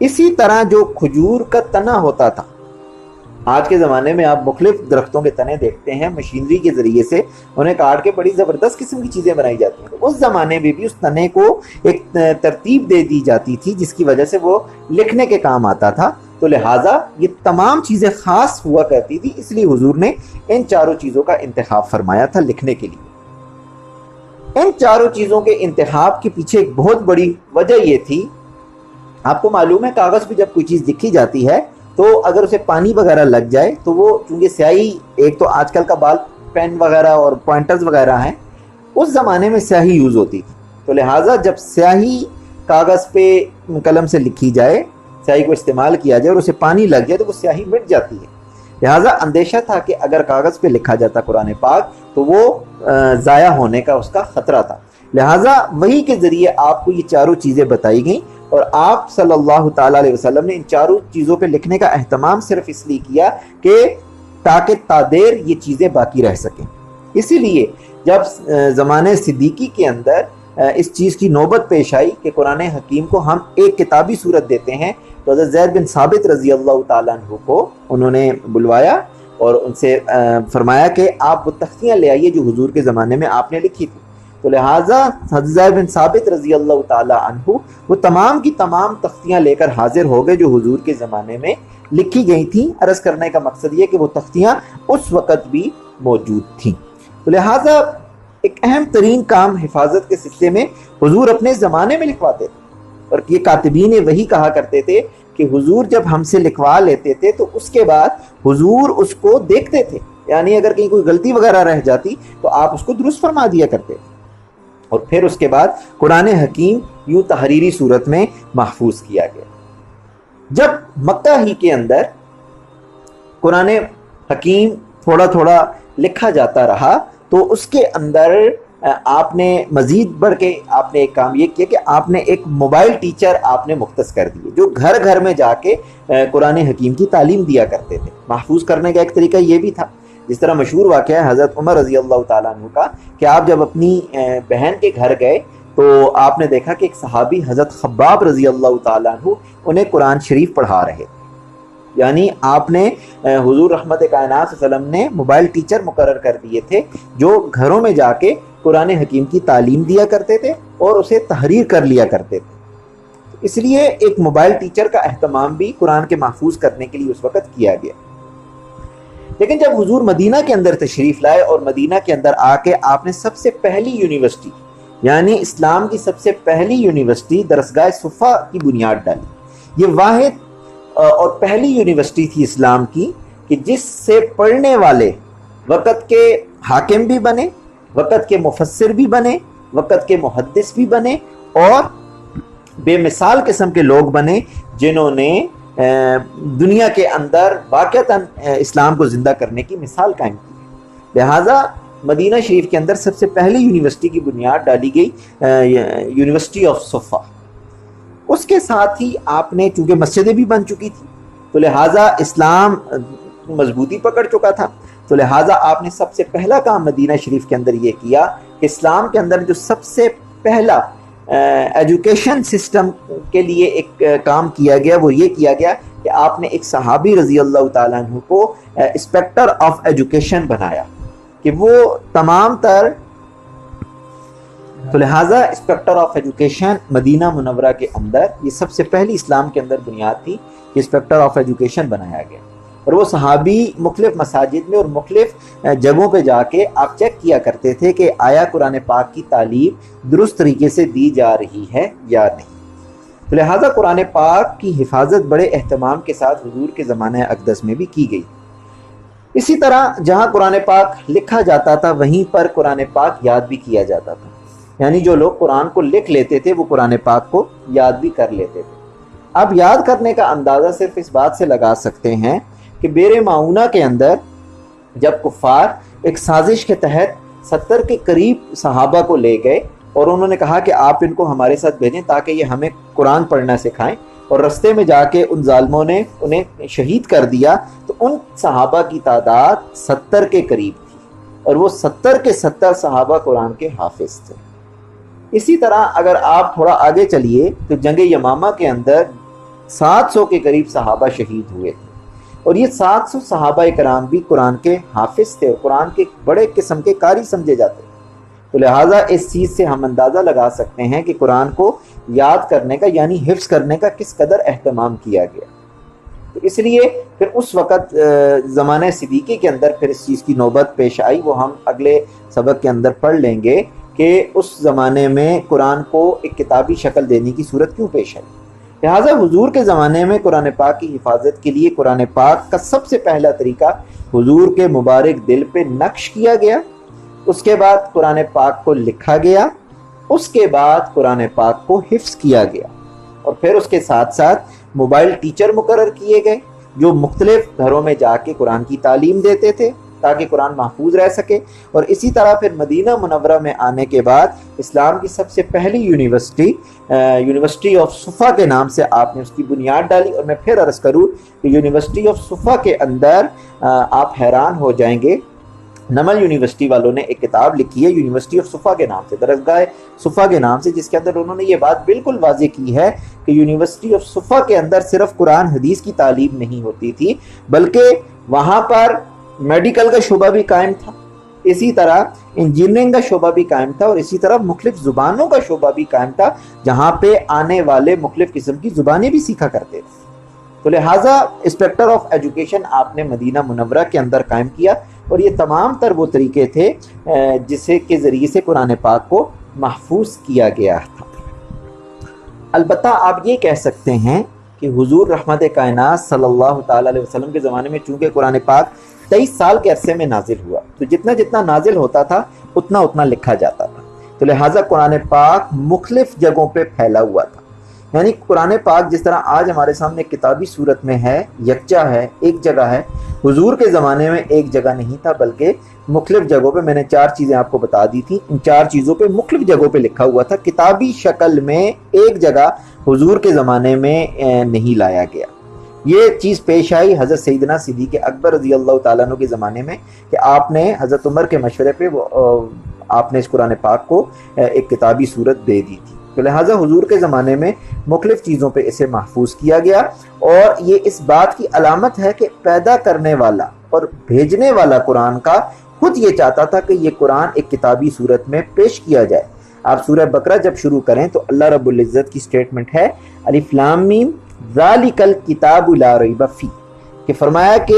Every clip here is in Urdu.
اسی طرح جو کھجور کا تنا ہوتا تھا، آج کے زمانے میں آپ مختلف درختوں کے تنے دیکھتے ہیں، مشینری کے ذریعے سے انہیں کاٹ کے بڑی زبردست قسم کی چیزیں بنائی جاتی ہیں، تو اس زمانے میں بھی اس تنے کو ایک ترتیب دے دی جاتی تھی جس کی وجہ سے وہ لکھنے کے کام آتا تھا، تو لہٰذا یہ تمام چیزیں خاص ہوا کرتی تھی، اس لیے حضور نے ان چاروں چیزوں کا انتخاب فرمایا تھا لکھنے کے لیے۔ ان چاروں چیزوں کے انتخاب کے پیچھے ایک بہت بڑی وجہ یہ تھی، آپ کو معلوم ہے کاغذ پہ جب کوئی چیز لکھی جاتی ہے تو اگر اسے پانی وغیرہ لگ جائے تو وہ چونکہ سیاہی، ایک تو آج کل کا بال پین وغیرہ اور پوائنٹرز وغیرہ ہیں، اس زمانے میں سیاہی یوز ہوتی تھی، تو لہٰذا جب سیاہی کاغذ پہ قلم سے لکھی جائے، سیاہی کو استعمال کیا جائے اور اسے پانی لگ جائے تو وہ سیاہی مٹ جاتی ہے، لہٰذا اندیشہ تھا کہ اگر کاغذ پہ لکھا جاتا قرآن پاک تو وہ ضائع ہونے کا اس کا خطرہ تھا، لہٰذا وحی کے ذریعے آپ کو یہ چاروں چیزیں بتائی گئیں، اور آپ صلی اللہ تعالیٰ علیہ وسلم نے ان چاروں چیزوں پہ لکھنے کا اہتمام صرف اس لیے کیا کہ تاکہ تادیر یہ چیزیں باقی رہ سکیں۔ اسی لیے جب زمانے صدیقی کے اندر اس چیز کی نوبت پیش آئی کہ قرآن حکیم کو ہم ایک کتابی صورت دیتے ہیں، تو حضرت زید بن ثابت رضی اللہ تعالیٰ عنہ کو انہوں نے بلوایا اور ان سے فرمایا کہ آپ وہ تختیاں لے آئیے جو حضور کے زمانے میں آپ نے لکھی تھی، تو لہٰذا حضرت زید بن ثابت رضی اللہ تعالیٰ عنہ وہ تمام کی تمام تختیاں لے کر حاضر ہو گئے جو حضور کے زمانے میں لکھی گئی تھیں۔ عرض کرنے کا مقصد یہ کہ وہ تختیاں اس وقت بھی موجود تھیں، تو لہٰذا ایک اہم ترین کام حفاظت کے سلسلے میں حضور اپنے زمانے میں لکھواتے تھے، اور یہ کاتبین وحی کہا کرتے تھے کہ حضور جب ہم سے لکھوا لیتے تھے تو اس کے بعد حضور اس کو دیکھتے تھے، یعنی اگر کہیں کوئی غلطی وغیرہ رہ جاتی تو آپ اس کو درست فرما دیا کرتے تھے، اور پھر اس کے بعد قرآن حکیم یوں تحریری صورت میں محفوظ کیا گیا۔ جب مکہ ہی کے اندر قرآن حکیم تھوڑا تھوڑا لکھا جاتا رہا تو اس کے اندر آپ نے مزید بڑھ کے آپ نے ایک کام یہ کیا کہ آپ نے ایک موبائل ٹیچر آپ نے مختص کر دیے جو گھر گھر میں جا کے قرآن حکیم کی تعلیم دیا کرتے تھے۔ محفوظ کرنے کا ایک طریقہ یہ بھی تھا، جس طرح مشہور واقعہ ہے حضرت عمر رضی اللہ تعالیٰ عنہ کا کہ آپ جب اپنی بہن کے گھر گئے تو آپ نے دیکھا کہ ایک صحابی حضرت خباب رضی اللہ تعالیٰ عنہ انہیں قرآن شریف پڑھا رہے تھے، یعنی آپ نے حضور رحمت کائنات صلی اللہ علیہ وسلم نے موبائل ٹیچر مقرر کر دیے تھے جو گھروں میں جا کے قرآن حکیم کی تعلیم دیا کرتے تھے اور اسے تحریر کر لیا کرتے تھے، اس لیے ایک موبائل ٹیچر کا اہتمام بھی قرآن کے محفوظ کرنے کے لیے اس وقت کیا گیا۔ لیکن جب حضور مدینہ کے اندر تشریف لائے اور مدینہ کے اندر آ کے آپ نے سب سے پہلی یونیورسٹی یعنی اسلام کی سب سے پہلی یونیورسٹی درسگاہ صفا کی بنیاد ڈالی، یہ واحد اور پہلی یونیورسٹی تھی اسلام کی کہ جس سے پڑھنے والے وقت کے حاکم بھی بنے، وقت کے مفسر بھی بنے، وقت کے محدث بھی بنے، اور بے مثال قسم کے لوگ بنے جنہوں نے دنیا کے اندر واقعتاً اسلام کو زندہ کرنے کی مثال قائم کی۔ لہٰذا مدینہ شریف کے اندر سب سے پہلی یونیورسٹی کی بنیاد ڈالی گئی، یونیورسٹی آف صفا۔ اس کے ساتھ ہی آپ نے چونکہ مسجدیں بھی بن چکی تھی تو لہٰذا اسلام مضبوطی پکڑ چکا تھا، تو لہٰذا آپ نے سب سے پہلا کام مدینہ شریف کے اندر یہ کیا کہ اسلام کے اندر جو سب سے پہلا ایجوکیشن سسٹم کے لیے ایک کام کیا گیا وہ یہ کیا گیا کہ آپ نے ایک صحابی رضی اللہ تعالیٰ عنہ کو انسپیکٹر آف ایجوکیشن بنایا کہ وہ تمام تر، تو لہٰذا انسپیکٹر آف ایجوکیشن مدینہ منورہ کے اندر یہ سب سے پہلی اسلام کے اندر بنیاد تھی کہ انسپیکٹر آف ایجوکیشن بنایا گیا، اور وہ صحابی مختلف مساجد میں اور مختلف جگہوں پہ جا کے آپ چیک کیا کرتے تھے کہ آیا قرآن پاک کی تعلیم درست طریقے سے دی جا رہی ہے یا نہیں۔ تو لہٰذا قرآن پاک کی حفاظت بڑے اہتمام کے ساتھ حضور کے زمانہ اقدس میں بھی کی گئی۔ اسی طرح جہاں قرآن پاک لکھا جاتا تھا وہیں پر قرآن پاک یاد بھی کیا جاتا تھا، یعنی جو لوگ قرآن کو لکھ لیتے تھے وہ قرآن پاک کو یاد بھی کر لیتے تھے۔ اب یاد کرنے کا اندازہ صرف اس بات سے لگا سکتے ہیں کہ بیر معونہ کے اندر جب کفار ایک سازش کے تحت 70 کے قریب صحابہ کو لے گئے اور انہوں نے کہا کہ آپ ان کو ہمارے ساتھ بھیجیں تاکہ یہ ہمیں قرآن پڑھنا سکھائیں، اور رستے میں جا کے ان ظالموں نے انہیں شہید کر دیا، تو ان صحابہ کی تعداد 70 کے قریب تھی، اور وہ 70 کے 70 صحابہ قرآن کے حافظ تھے۔ اسی طرح اگر آپ تھوڑا آگے چلیے تو جنگ یمامہ کے اندر 700 کے قریب صحابہ شہید ہوئے تھے، اور یہ 700 صحابہ کرام بھی قرآن کے حافظ تھے اور قرآن کے بڑے قسم کے قاری سمجھے جاتے تھے۔ تو لہٰذا اس چیز سے ہم اندازہ لگا سکتے ہیں کہ قرآن کو یاد کرنے کا یعنی حفظ کرنے کا کس قدر اہتمام کیا گیا۔ تو اس لیے پھر اس وقت زمانہ صدیقی کے اندر پھر اس چیز کی نوبت پیش آئی، وہ ہم اگلے سبق کے اندر پڑھ لیں گے کہ اس زمانے میں قرآن کو ایک کتابی شکل دینے کی صورت کیوں پیش آئی۔ لہٰذا حضور کے زمانے میں قرآن پاک کی حفاظت کے لیے قرآن پاک کا سب سے پہلا طریقہ حضور کے مبارک دل پہ نقش کیا گیا، اس کے بعد قرآن پاک کو لکھا گیا، اس کے بعد قرآن پاک کو حفظ کیا گیا، اور پھر اس کے ساتھ ساتھ موبائل ٹیچر مقرر کیے گئے جو مختلف گھروں میں جا کے قرآن کی تعلیم دیتے تھے تاکہ قرآن محفوظ رہ سکے۔ اور اسی طرح پھر مدینہ منورہ میں آنے کے بعد اسلام کی سب سے پہلی یونیورسٹی آف صفا کے نام سے آپ نے اس کی بنیاد ڈالی۔ اور میں پھر عرض کروں کہ یونیورسٹی آف صفا کے اندر آپ حیران ہو جائیں گے، نمل یونیورسٹی والوں نے ایک کتاب لکھی ہے یونیورسٹی آف صفا کے نام سے، درسگاہ صفا کے نام سے، جس کے اندر انہوں نے یہ بات بالکل واضح کی ہے کہ یونیورسٹی آف صفا کے اندر صرف قرآن حدیث کی تعلیم نہیں ہوتی تھی، بلکہ وہاں پر میڈیکل کا شعبہ بھی قائم تھا، اسی طرح انجینئرنگ کا شعبہ بھی قائم تھا، اور اسی طرح مختلف زبانوں کا شعبہ بھی قائم تھا جہاں پہ آنے والے مختلف قسم کی زبانیں بھی سیکھا کرتے تھے۔ تو لہٰذا انسپیکٹر آف ایجوکیشن آپ نے مدینہ منورہ کے اندر قائم کیا، اور یہ تمام تر وہ طریقے تھے جسے کے ذریعے سے قرآن پاک کو محفوظ کیا گیا تھا۔ البتہ آپ یہ کہہ سکتے ہیں کہ حضور رحمت کائنات صلی اللہ تعالی علیہ وسلم کے زمانے میں چونکہ قرآن پاک 23 سال کے عرصے میں نازل ہوا، تو جتنا جتنا نازل ہوتا تھا اتنا اتنا لکھا جاتا تھا، تو لہٰذا قرآن پاک مختلف جگہوں پہ پھیلا ہوا تھا۔ یعنی قرآن پاک جس طرح آج ہمارے سامنے کتابی صورت میں ہے، یکجا ہے، ایک جگہ ہے، حضور کے زمانے میں ایک جگہ نہیں تھا بلکہ مختلف جگہوں پہ، میں نے 4 چیزیں آپ کو بتا دی تھی، ان 4 چیزوں پہ مختلف جگہوں پہ لکھا ہوا تھا، کتابی شکل میں ایک جگہ حضور کے زمانے میں نہیں لایا گیا۔ یہ چیز پیش آئی حضرت سیدنا صدیق اکبر رضی اللہ تعالیٰ عنہ کے زمانے میں کہ آپ نے حضرت عمر کے مشورے پہ آپ نے اس قرآن پاک کو ایک کتابی صورت دے دی تھی، تو لہٰذا حضور کے زمانے میں مختلف چیزوں پہ اسے محفوظ کیا گیا، اور یہ اس بات کی علامت ہے کہ پیدا کرنے والا اور بھیجنے والا قرآن کا خود یہ چاہتا تھا کہ یہ قرآن ایک کتابی صورت میں پیش کیا جائے۔ آپ سورہ بقرہ جب شروع کریں تو اللہ رب العزت کی سٹیٹمنٹ ہے الف لام میم ذالک الکتاب لا ریب فیہ، کہ فرمایا کہ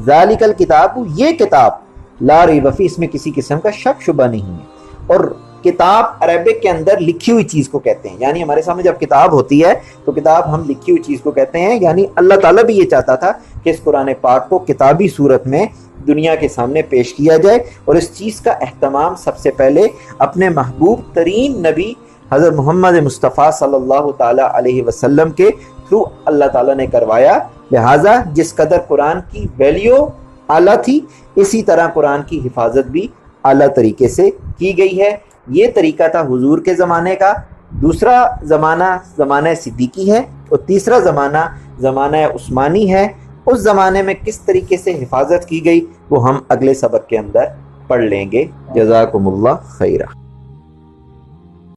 ذالک الکتاب، یہ کتاب، لا ریب فیہ، اس میں کسی قسم کا شک شبہ نہیں ہے۔ اور کتاب عربک کے اندر لکھی ہوئی چیز کو کہتے ہیں، یعنی ہمارے سامنے جب کتاب ہوتی ہے تو کتاب ہم لکھی ہوئی چیز کو کہتے ہیں، یعنی اللہ تعالیٰ بھی یہ چاہتا تھا کہ اس قرآن پاک کو کتابی صورت میں دنیا کے سامنے پیش کیا جائے، اور اس چیز کا اہتمام سب سے پہلے اپنے محبوب ترین نبی حضرت محمد مصطفیٰ صلی اللہ تعالیٰ علیہ وسلم کے تھرو اللہ تعالیٰ نے کروایا۔ لہٰذا جس قدر قرآن کی ویلیو اعلیٰ تھی، اسی طرح قرآن کی حفاظت بھی اعلیٰ طریقے سے کی گئی ہے۔ یہ طریقہ تھا حضور کے زمانے کا۔ دوسرا زمانہ زمانہ صدیقی ہے، اور تیسرا زمانہ زمانہ عثمانی ہے۔ اس زمانے میں کس طریقے سے حفاظت کی گئی وہ ہم اگلے سبق کے اندر پڑھ لیں گے۔ جزاکم اللہ خیرہ۔